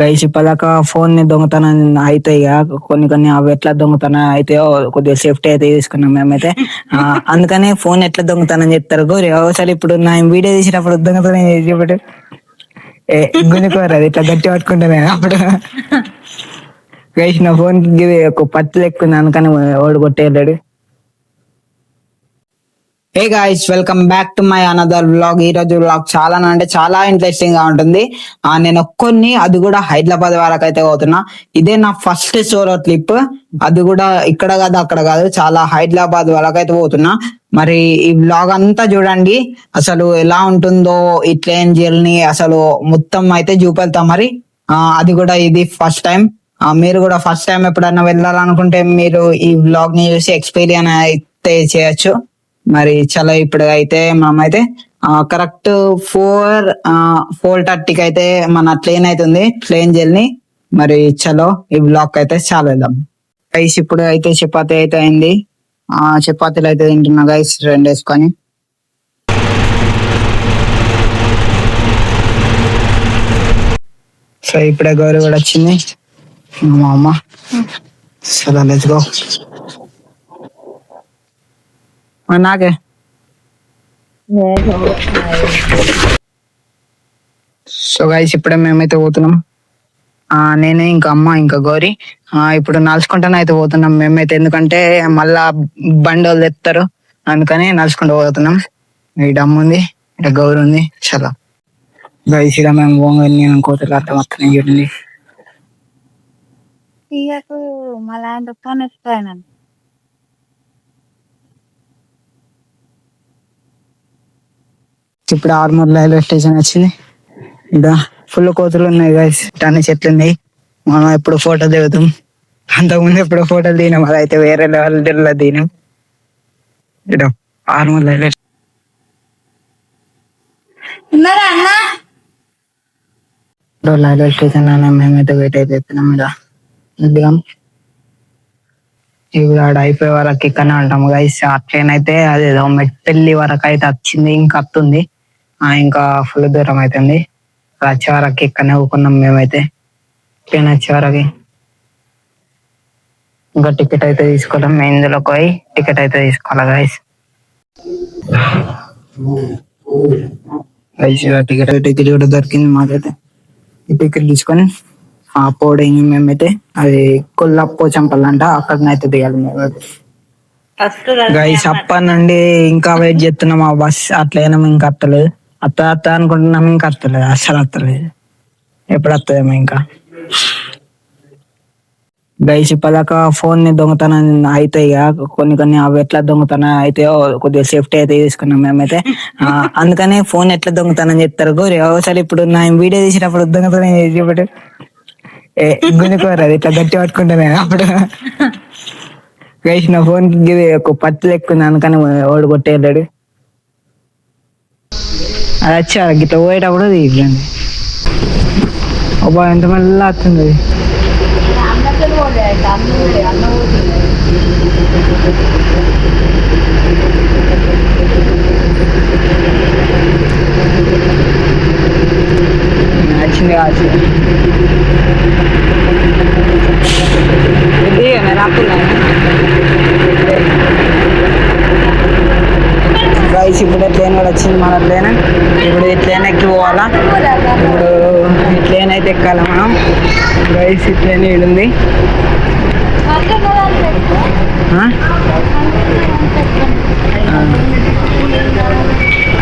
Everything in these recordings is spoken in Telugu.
గైస్ ఇప్పటిదాకా ఫోన్ ని దొంగతనం అయితే ఇక కొన్ని అవి ఎట్లా దొంగతనం అయితే కొద్దిగా సేఫ్టీ అయితే తీసుకున్నాం మేమైతే. అందుకని ఫోన్ ఎట్లా దొంగతనం చేస్తారు గోరి ఒకసారి ఇప్పుడు నా వీడియో తీసినప్పుడు దొంగతనం చేసేటప్పుడు గుంజుకోరు అది ఇట్లా గట్టి పట్టుకుంటాను అప్పుడు. గైస్ నా ఫోన్ కి ఒక పత్తి లెక్కుంది అందుకని ఓడి కొట్టేళ్ళాడు. Hey guys, welcome back to my another vlog. ఈ రోజు వ్లాగ్ చాలా అంటే చాలా ఇంట్రెస్టింగ్ గా ఉంటుంది. నేను ఒక్కొని అది కూడా హైదరాబాద్ వరకు అయితే పోతున్నా. ఇదే నా ఫస్ట్ సోలో ట్రిప్. అది కూడా ఇక్కడ కాదు అక్కడ కాదు, చాలా హైదరాబాద్ వరకు అయితే పోతున్నా. మరి ఈ వ్లాగ్ అంతా చూడండి, అసలు ఎలా ఉంటుందో ఈ ట్రైన్ జర్నీ అసలు మొత్తం అయితే చూపెళ్తాం. మరి అది కూడా ఇది ఫస్ట్ టైం. మీరు కూడా ఫస్ట్ టైం ఎప్పుడైనా వెళ్ళాలనుకుంటే మీరు ఈ వ్లాగ్ ని చూసి ఎక్స్పీరియన్స్ అయితే చేయొచ్చు. మరి చలో ఇప్పుడు అయితే మనమైతే కరెక్ట్ 4:30కి అయితే మన ట్రైన్ అవుతుంది, ట్రైన్ జర్నీ. మరి చలో ఈ బ్లాక్ అయితే చాలా వెళ్దాం గైస్. ఇప్పుడు అయితే చపాతీ అయితే అయింది, చపాతీలు అయితే తింటున్నా గైస్ 2 వేసుకొని. సో ఇప్పుడే గౌరీ కూడా వచ్చింది మా అమ్మ. సరే లెట్స్ గో. నాకే సో గైస్ ఇప్పుడే మేమైతే పోతున్నాం. నేనే ఇంకా అమ్మ ఇంకా గౌరీ ఇప్పుడు నడుచుకుంటానే అయితే పోతున్నాం మేమైతే, ఎందుకంటే మళ్ళా బండి వాళ్ళు తెస్తారు అందుకని నడుచుకుంటూ పోతున్నాం. ఈ డమ్ ఉంది, ఇక్కడ గౌరీ ఉంది. చాలా గైస్ ఇక్కడ మేము పోగానే కోతలు అర్థం వస్తున్నాయి చూడండి. ఇప్పుడు ఆర్మూర్ రైల్వే స్టేషన్ వచ్చింది. ఇంకా ఫుల్ కోతులు ఉన్నాయి గైస్, అన్ని చెట్లు ఉన్నాయి. మనం ఎప్పుడు ఫోటో దిగుతాం, అంతకుముందు ఎప్పుడు ఫోటోలు దిగినాం, అదైతే వేరే లెవెల్ దిగినాం. ఇక్కడ ఆర్మూర్ రైల్వే రైల్వే స్టేషన్ లో మేమైతే వెయిట్ అయితే ఎత్తున్నాం. దిగాం. ఇప్పుడు ఆడ అయిపోయే వరకు ఇక్కడనే ఉంటాము గైస్. ఆ ట్రైన్ అయితే అదేదో మెట్పల్లి వరకు అయితే వచ్చింది, ఇంకా వస్తుంది. ఇంకా ఫుల్ దూరం అవుతుంది. వచ్చే వరకు ఇక్కడనే ఊకున్నాం మేమైతే. ట్రైన్ వచ్చే వరకు ఇంకా టికెట్ అయితే తీసుకోవడం, ఇందులోకి పోయి టికెట్ అయితే తీసుకోవాలి గైస్. టికెట్ కూడా దొరికింది మాకైతే. ఈ టికెట్ తీసుకొని పోవడం మేమైతే అది కొల్లాపో చంపాలంట, అక్కడనైతే దిగాలి మేమైతే. గైస్ అప్పటి నుండి ఇంకా వెయిట్ చేస్తున్నాం, ఆ బస్ అట్లయినా ఇంకా వస్తలేదు. అత్త అనుకుంటున్నాం, ఇంకా వస్తలేదు, అస్సలు వస్తలేదు. ఎప్పుడు వస్తుందేమో ఇంకా. గైస్ ఇప్పటిదాకా ఫోన్ ని దొంగతనం అయితే ఇక కొన్ని అవి ఎట్లా దొంగతనం అయితే కొద్దిగా సేఫ్టీ అయితే తీసుకున్నాం మేమైతే. అందుకని ఫోన్ ఎట్లా దొంగతనం చేస్తారు గోరి ఒకసారి ఇప్పుడు నా వీడియో తీసినప్పుడు దొంగతనం చేసేటప్పుడు గుంజుకోరు అది ఇట్లా గట్టి పట్టుకుంటాను అప్పుడు. గైస్ నా ఫోన్ కి ఒక పత్తి లెక్కుంది అందుకని ఓడి కొట్టేళ్ళాడు. అది వచ్చా గిట్లా పోయేటప్పుడు తీయండి. అబ్బా ఎంత మళ్ళీ వస్తుంది. వచ్చింది కావచ్చు ఇది నేను రాకున్నాను గైస్. ఇప్పుడు ట్రైన్ కూడా వచ్చింది మన ట్రైన్. ఇప్పుడు ఈ ట్రైన్ ఎక్కి పోవాలా. ఇప్పుడు ఈ ట్రైన్ అయితే ఎక్కాలి మనం గైస్. ఈ ట్రైన్ ఈడుంది.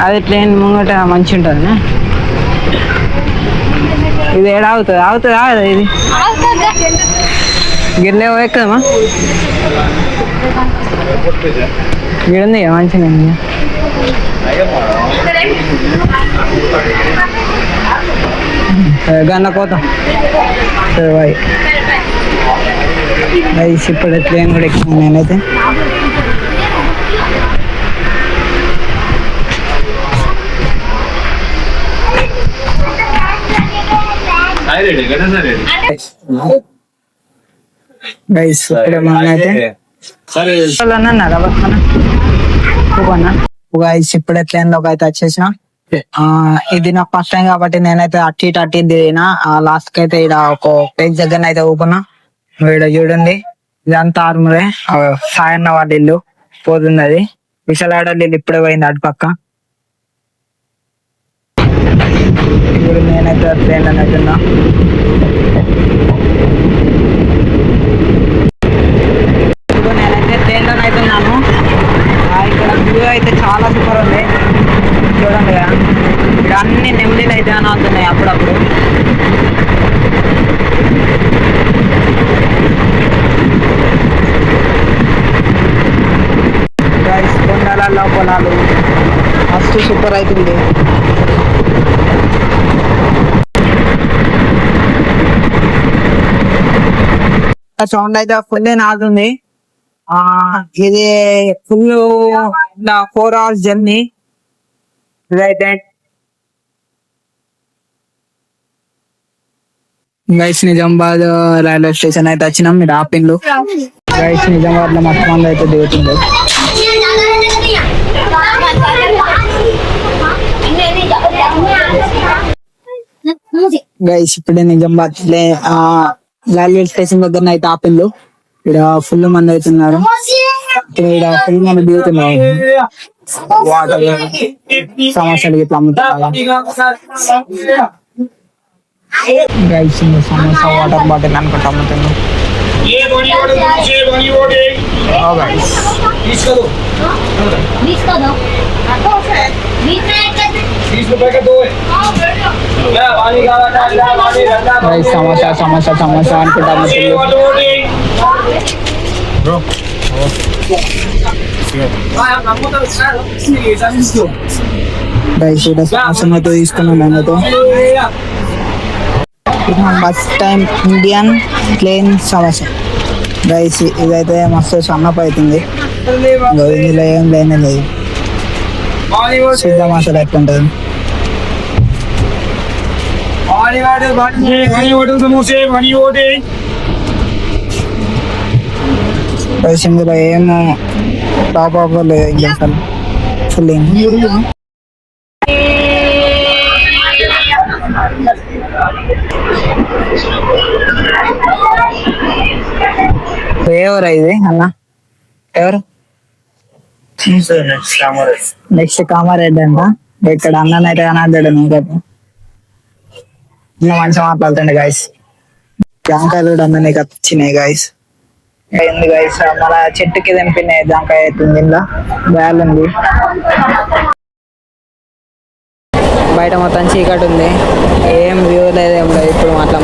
అది ట్రైన్ ముంగట మంచి ఉంటుంది. ఇది ఏడా అవుతుందా ఇది గిర్లే ఎక్కదమ్మా. గిడుంది మంచిగా గన్న కోత. బాయ్ గైస్ ఇప్పుడు ట్రైన్ కూడా ఎక్కింది నేనైతే. గైస్ ఇప్పుడే మనైతే గైస్ ఇప్పుడే ట్రైన్ లోకి అయితే వచ్చేసిన. ఇది నాకు ఫస్ట్ టైం కాబట్టి నేనైతే అట్టి ఇటు అట్టి దిగిన లాస్ట్ కి అయితే ఇక్కడ ఒక పేజ్ దగ్గర అయితే ఊపున్నా. ఇక్కడ చూడండి ఇదంతా ఆర్మరే సాయన్న వాళ్ళ ఇల్లు పోతుంది. అది విశాలాడ ఇల్లు ఇప్పుడే పోయింది అటు పక్క. ఇప్పుడు నేనైతే ట్రైన్ అవుతున్నా. ఇప్పుడు నేనైతే ట్రైన్ లో అవుతున్నాను. ఇక్కడ వ్యూ అయితే చాలా సూపర్ ఉంది చూడండి కదా. ఇక్కడ అన్ని నెమ్మదిలు అయితే అని అవుతున్నాయి అప్పుడప్పుడు. కొండలలో పొలాలు మస్తు సూపర్ అవుతుంది. సౌండ్ అయితే ఫుల్ నాడుతుంది. ఇది ఫుల్ 4 hours జర్నీ ఇదైతే. గైస్ నిజామాబాద్ రైల్వే స్టేషన్ అయితే వచ్చినాం. మీరు ఆపిండ్లు గైస్. నిజామాబాద్ లో మొత్తం మంది అయితే దిగుతుంది. గైస్ ఇప్పుడే నిజామాబాద్ రైల్వే స్టేషన్ దగ్గర అయితే ఆపిండ్లు. ఇక్కడ ఫుల్ మంది అవుతున్నారు. ఇక్కడ ఫుల్ మంది దిగుతున్నారు. వాటర్ సమస్యలు ఇట్లా అమ్ముతున్నారు. గైస్ సమోసా వాటర్ బాటిల్ అనుకుంటా అమ్ముతున్నాం. సమోసా సమోసా సమోసా అనుకుంటా సమోసాతో తీసుకున్నాం. నేనైతే first time Indian plain samosa rice. ఇదైతే మస్తు సన్నపు అవుతుంది. ఇందులో ఏం లేనే లేదు. సిద్ధ మసాలా ఎట్లుంటుంది. రైస్ ఇందులో ఏం టాప్ ఆఫ్ లేదు. ఇంకా అసలు ఫుల్ ఎవరు ఇది అన్న? ఎవరు? నెక్స్ట్ కామారెడ్డి అంట. ఇక్కడ అన్ననైతే కనడ్డాడు. నీకైతే మంచిగా మాట్లాడుతుండే గాయస్. జాంకాయలు కూడా అందరినీ వచ్చినాయి గాయస్. ఏంది గాయస్ మన చెట్టుకి తెంపినాయి జాంకాయ అవుతుంది. ఇలా బ్యాల్ ఉంది. బయట మొత్తం చీకటి ఉంది. ఏం వ్యూ లేదు, ఏం లేదు. ఇప్పుడు మాత్రం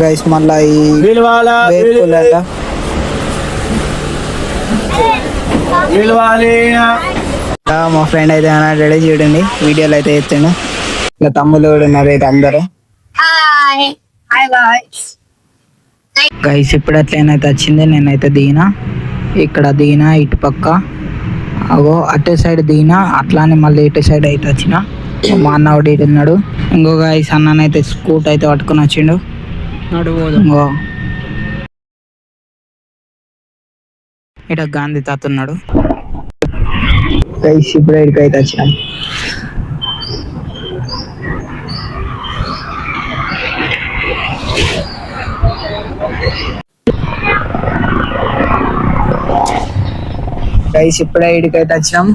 గైస్ మళ్ళా ఈ మా ఫ్రెండ్ అయితే అన్నాడు చూడండి. వీడియోలు అయితే ఎత్తాడు. ఇలా తమ్ముళ్ళు కూడా ఉన్నారు అయితే అందరూ. గైస్ ఇప్పుడు అట్లయితే వచ్చింది. నేనైతే దిగినా. ఇక్కడ దిగినా ఇటు పక్క అగో అటు సైడ్ దిగినా. అట్లానే మళ్ళీ ఇటు సైడ్ అయితే వచ్చిన. మా అన్న ఒకటి ఇటు ఉన్నాడు. ఇంకో గైస్ అన్ననైతే స్కూట్ అయితే పట్టుకుని వచ్చిండు. ఇంకో ఇట గాంధీ తాత ఉన్నాడు. గైస్ ఇప్పుడు ఇక్కడికైతే వచ్చినాం. గైస్ ఇప్పుడే ఇడికైతే వచ్చినాం.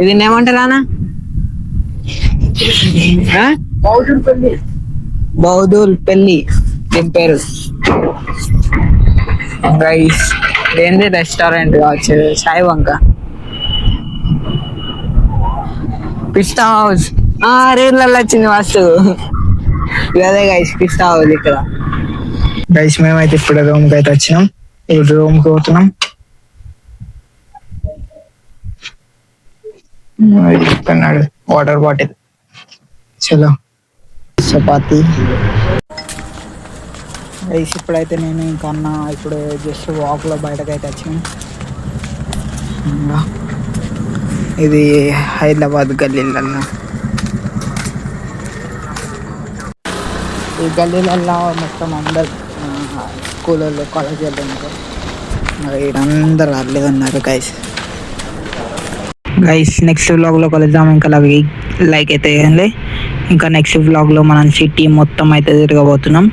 ఇది ఏమంటారా అన్న? బౌదూల్ పెళ్లి దీని పేరు. గైస్ ఏంది రెస్టారెంట్ కావచ్చు. సాయి వంక పిస్తా హౌస్ రేర్లలో వచ్చింది మస్తు. అదే గైస్ పిస్తా హౌస్ ఇక్కడ. గైస్ మేమైతే ఇప్పుడు రూమ్ కి అయితే వచ్చినాం. ఇప్పుడు రూమ్ కి పోతున్నాం. ఇస్తున్నాడు వాటర్ బాటిల్. చలో చపాతి. గైస్ ఇప్పుడైతే నేను ఇంకా అన్న ఇప్పుడు జస్ట్ వాక్ లో బయటకు అయితే వచ్చాను. ఇది హైదరాబాద్ గల్లీలల్లో. ఈ గల్లీలల్లో మొత్తం అందరు స్కూల్ వాళ్ళు కాలేజ్ వాళ్ళు ఉంటారు. మరి అందరు వాళ్ళే ఉన్నారు గైస్. గైస్ నెక్స్ట్ వ్లాగ్ లో కలుద్దాం. ఇంకా లైక్ అయితే వేయండి. ఇంకా నెక్స్ట్ వ్లాగ్ లో మనం సిటీ మొత్తం అయితే తిరగబోతున్నాం.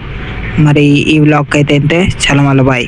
మరి ఈ వ్లాగ్ అయితే చాలా మళ్ళీ బాయ్.